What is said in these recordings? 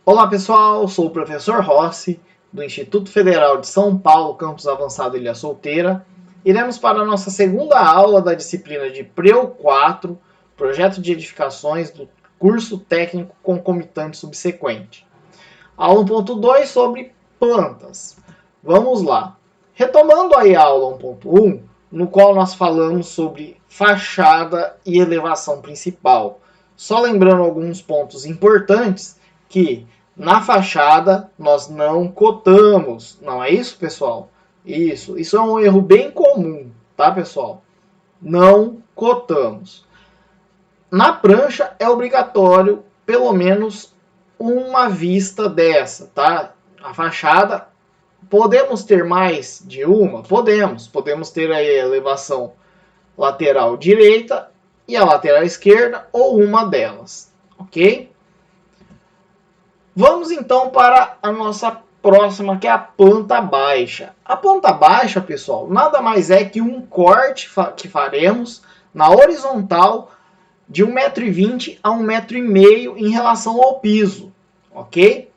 Olá pessoal, sou o professor Rossi, do Instituto Federal de São Paulo, Campus Avançado Ilha Solteira. Iremos para a nossa segunda aula da disciplina de PREU 4, Projeto de Edificações do curso técnico concomitante subsequente. Aula 1.2 sobre plantas. Vamos lá. Retomando aí a aula 1.1, no qual nós falamos sobre fachada e elevação principal. Só lembrando alguns pontos importantes que na fachada nós não cotamos. Não é isso, pessoal? Isso é um erro bem comum, tá, pessoal? Não cotamos. Na prancha é obrigatório pelo menos uma vista dessa, tá? A fachada, podemos ter mais de uma? Podemos ter a elevação lateral direita e a lateral esquerda ou uma delas, ok? Vamos então para a nossa próxima, que é a planta baixa. A planta baixa, pessoal, nada mais é que um corte que faremos na horizontal de 1,20 m a 1,5 m em relação ao piso, ok?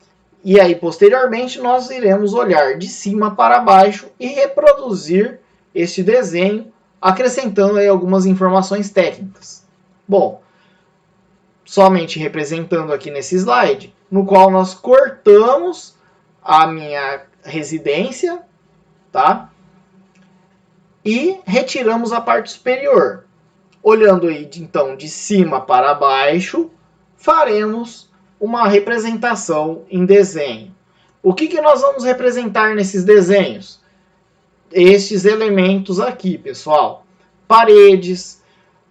E aí, posteriormente, nós iremos olhar de cima para baixo e reproduzir este desenho, acrescentando aí algumas informações técnicas. Bom, somente representando aqui nesse slide, no qual nós cortamos a minha residência, tá? E retiramos a parte superior. Olhando aí, então, de cima para baixo, faremos uma representação em desenho. O que nós vamos representar nesses desenhos? Estes elementos aqui, pessoal. Paredes,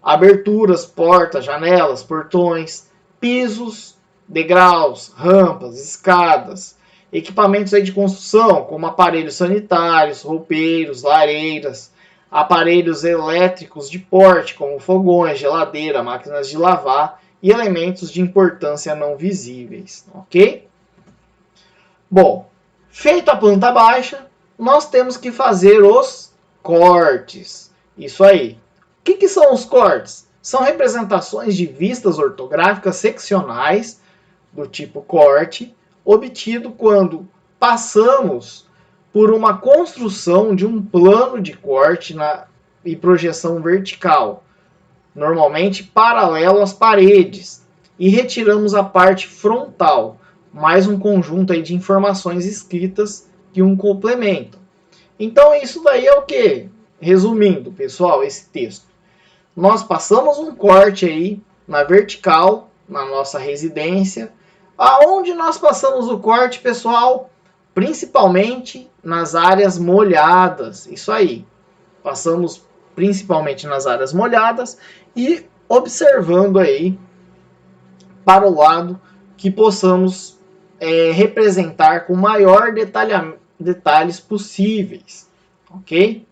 aberturas, portas, janelas, portões, pisos, degraus, rampas, escadas, equipamentos aí de construção, como aparelhos sanitários, roupeiros, lareiras, aparelhos elétricos de porte, como fogões, geladeira, máquinas de lavar e elementos de importância não visíveis, ok? Bom, feita a planta baixa, nós temos que fazer os cortes. Isso aí. O que são os cortes? São representações de vistas ortográficas seccionais do tipo corte, obtido quando passamos por uma construção de um plano de corte e projeção vertical, normalmente paralelo às paredes, e retiramos a parte frontal, mais um conjunto aí de informações escritas que um complementam. Então isso daí é o que? Resumindo, pessoal, esse texto. Nós passamos um corte aí na vertical, na nossa residência. Aonde nós passamos o corte, pessoal? Principalmente nas áreas molhadas. Isso aí. Passamos principalmente nas áreas molhadas e observando aí para o lado que possamos representar com maior detalhes possíveis. Ok?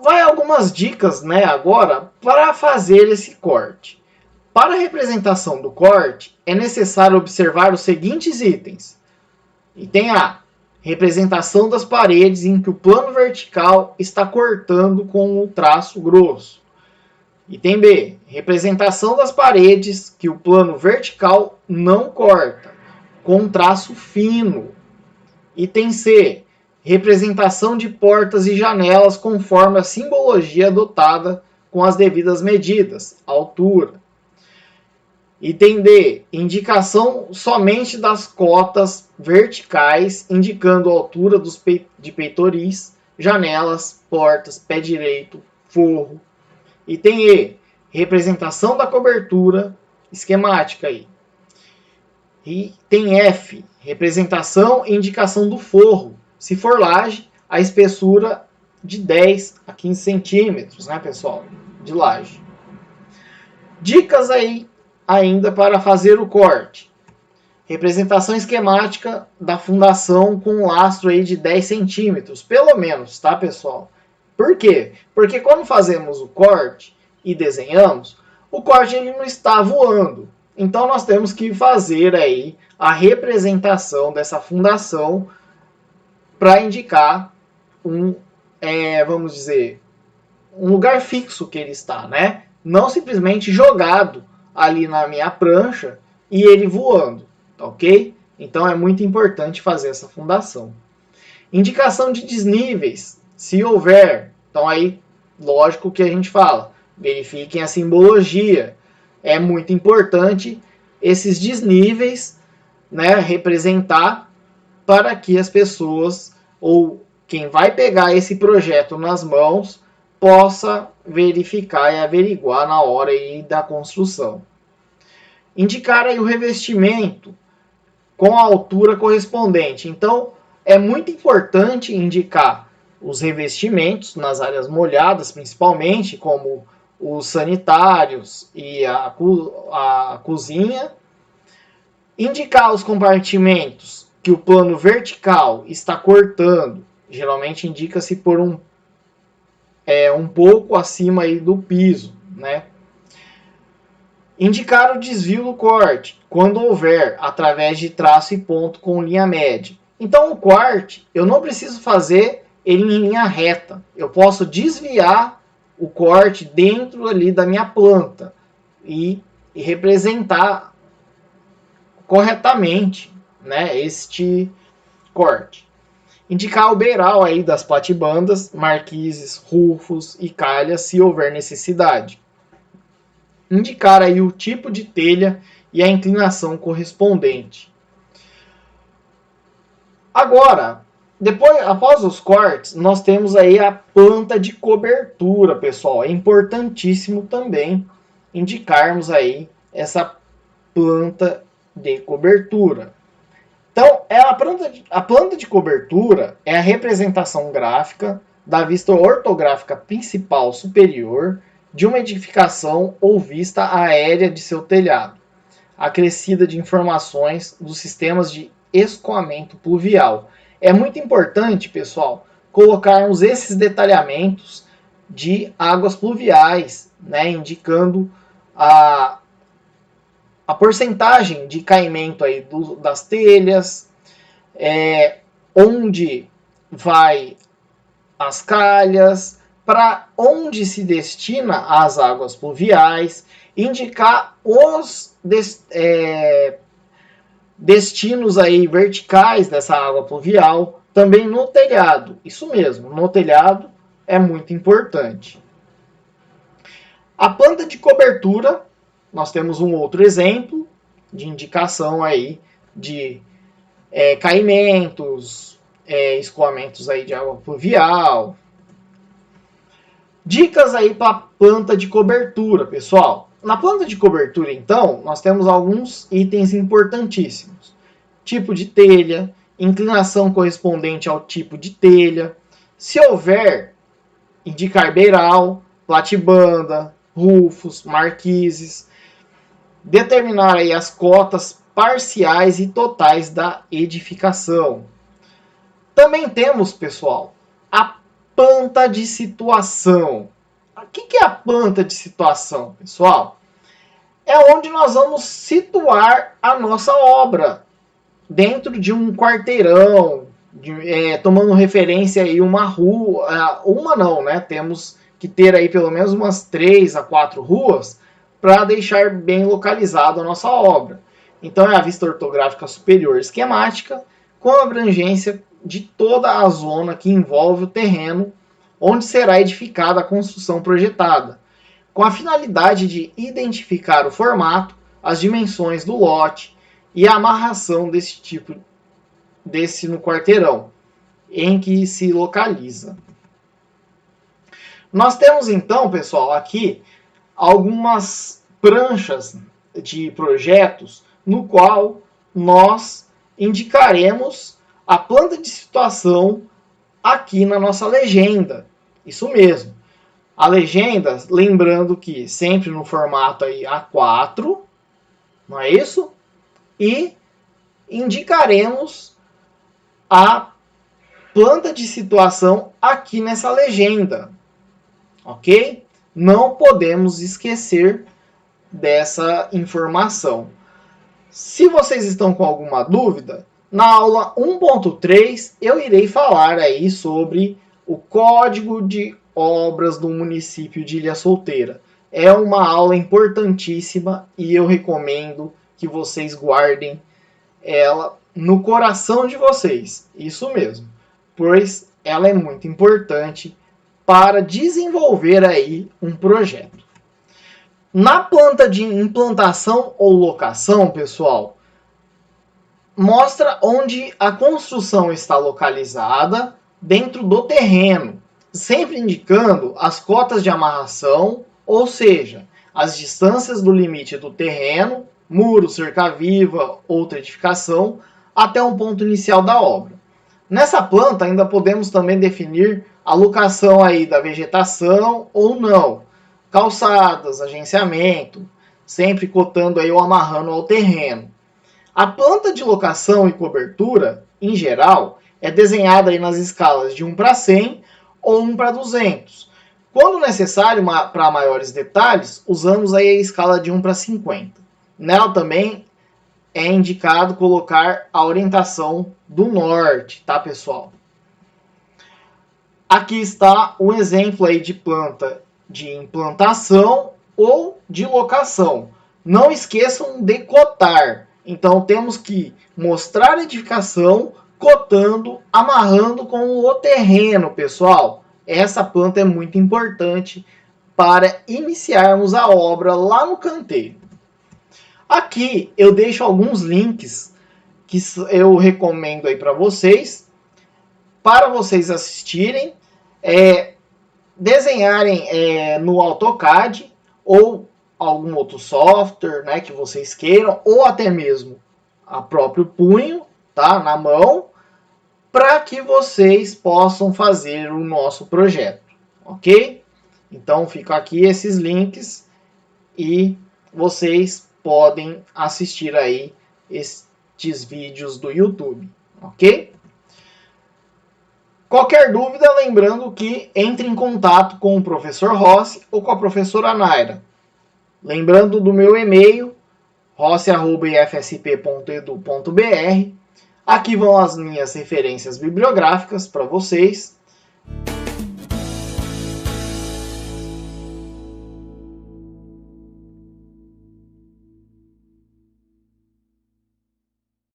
Vai algumas dicas, né, agora para fazer esse corte. Para a representação do corte, é necessário observar os seguintes itens. Item A. Representação das paredes em que o plano vertical está cortando com o traço grosso. Item B. Representação das paredes que o plano vertical não corta, com um traço fino. Item C. Representação de portas e janelas conforme a simbologia adotada com as devidas medidas, altura. Item D. Indicação somente das cotas verticais, indicando a altura de peitoris, janelas, portas, pé direito, forro. Item E. Representação da cobertura esquemática aí. Item F. Representação e indicação do forro. Se for laje, a espessura de 10 a 15 centímetros, né, pessoal? De laje. Dicas aí ainda para fazer o corte. Representação esquemática da fundação com um lastro aí de 10 centímetros, pelo menos, tá, pessoal? Por quê? Porque quando fazemos o corte e desenhamos, o corte ele não está voando. Então nós temos que fazer aí a representação dessa fundação para indicar vamos dizer, um lugar fixo que ele está, né? Não simplesmente jogado ali na minha prancha e ele voando, tá ok? Então é muito importante fazer essa fundação. Indicação de desníveis, se houver. Então aí, lógico que a gente fala, verifiquem a simbologia. É muito importante esses desníveis, né, representar para que as pessoas ou quem vai pegar esse projeto nas mãos possa verificar e averiguar na hora aí da construção. Indicar aí o revestimento com a altura correspondente. Então, é muito importante indicar os revestimentos nas áreas molhadas, principalmente, como os sanitários e a cozinha. Indicar os compartimentos que o plano vertical está cortando. Geralmente indica-se por um pouco acima aí do piso, né? Indicar o desvio do corte, quando houver, através de traço e ponto com linha média. Então o corte, eu não preciso fazer ele em linha reta. Eu posso desviar o corte dentro ali da minha planta e representar corretamente, né, este corte. Indicar o beiral aí das platibandas, marquises, rufos e calhas, se houver necessidade. Indicar aí o tipo de telha e a inclinação correspondente. Agora, após os cortes, nós temos aí a planta de cobertura, pessoal. É importantíssimo também indicarmos aí essa planta de cobertura. Então, a planta de cobertura é a representação gráfica da vista ortográfica principal superior de uma edificação ou vista aérea de seu telhado, acrescida de informações dos sistemas de escoamento pluvial. É muito importante, pessoal, colocarmos esses detalhamentos de águas pluviais, né, indicando a porcentagem de caimento aí das telhas, onde vai as calhas, para onde se destina as águas pluviais, indicar os destinos aí verticais dessa água pluvial, também no telhado. Isso mesmo, no telhado é muito importante. A planta de cobertura, nós temos um outro exemplo de indicação aí de caimentos, escoamentos aí de água pluvial. Dicas aí para a planta de cobertura, pessoal. Na planta de cobertura, então, nós temos alguns itens importantíssimos. Tipo de telha, inclinação correspondente ao tipo de telha. Se houver, indicar beiral, platibanda, rufos, marquises. Determinar aí as cotas parciais e totais da edificação. Também temos, pessoal, a planta de situação. O que é a planta de situação, pessoal? É onde nós vamos situar a nossa obra dentro de um quarteirão, tomando referência aí uma rua, uma não, né? Temos que ter aí pelo menos umas 3 a 4 ruas para deixar bem localizado a nossa obra. Então é a vista ortográfica superior esquemática com abrangência de toda a zona que envolve o terreno onde será edificada a construção projetada, com a finalidade de identificar o formato, as dimensões do lote e a amarração desse no quarteirão em que se localiza. Nós temos então, pessoal, aqui algumas pranchas de projetos no qual nós indicaremos a planta de situação aqui na nossa legenda. Isso mesmo. A legenda, lembrando que sempre no formato aí A4, não é isso? E indicaremos a planta de situação aqui nessa legenda, ok? Não podemos esquecer dessa informação. Se vocês estão com alguma dúvida, na aula 1.3 eu irei falar aí sobre o Código de Obras do município de Ilha Solteira. É uma aula importantíssima e eu recomendo que vocês guardem ela no coração de vocês. Isso mesmo, pois ela é muito importante para desenvolver aí um projeto. Na planta de implantação ou locação, pessoal, mostra onde a construção está localizada dentro do terreno, sempre indicando as cotas de amarração, ou seja, as distâncias do limite do terreno, muro, cerca-viva, outra edificação, até um ponto inicial da obra. Nessa planta ainda podemos também definir a locação aí da vegetação ou não, calçadas, agenciamento, sempre cotando aí ou amarrando ao terreno. A planta de locação e cobertura, em geral, é desenhada aí nas escalas de 1 para 100 ou 1 para 200. Quando necessário, para maiores detalhes, usamos aí a escala de 1 para 50. Nela também é indicado colocar a orientação do norte, tá, pessoal? Aqui está um exemplo aí de planta de implantação ou de locação. Não esqueçam de cotar. Então temos que mostrar a edificação, cotando, amarrando com o terreno, pessoal. Essa planta é muito importante para iniciarmos a obra lá no canteiro. Aqui eu deixo alguns links que eu recomendo aí para vocês assistirem, desenharem no AutoCAD ou algum outro software, né, que vocês queiram, ou até mesmo a próprio punho, tá, na mão, para que vocês possam fazer o nosso projeto, ok? Então ficam aqui esses links e vocês podem assistir aí estes vídeos do YouTube, ok? Qualquer dúvida, lembrando que entre em contato com o professor Rossi ou com a professora Naira. Lembrando do meu e-mail, rossi@ifsp.edu.br. Aqui vão as minhas referências bibliográficas para vocês.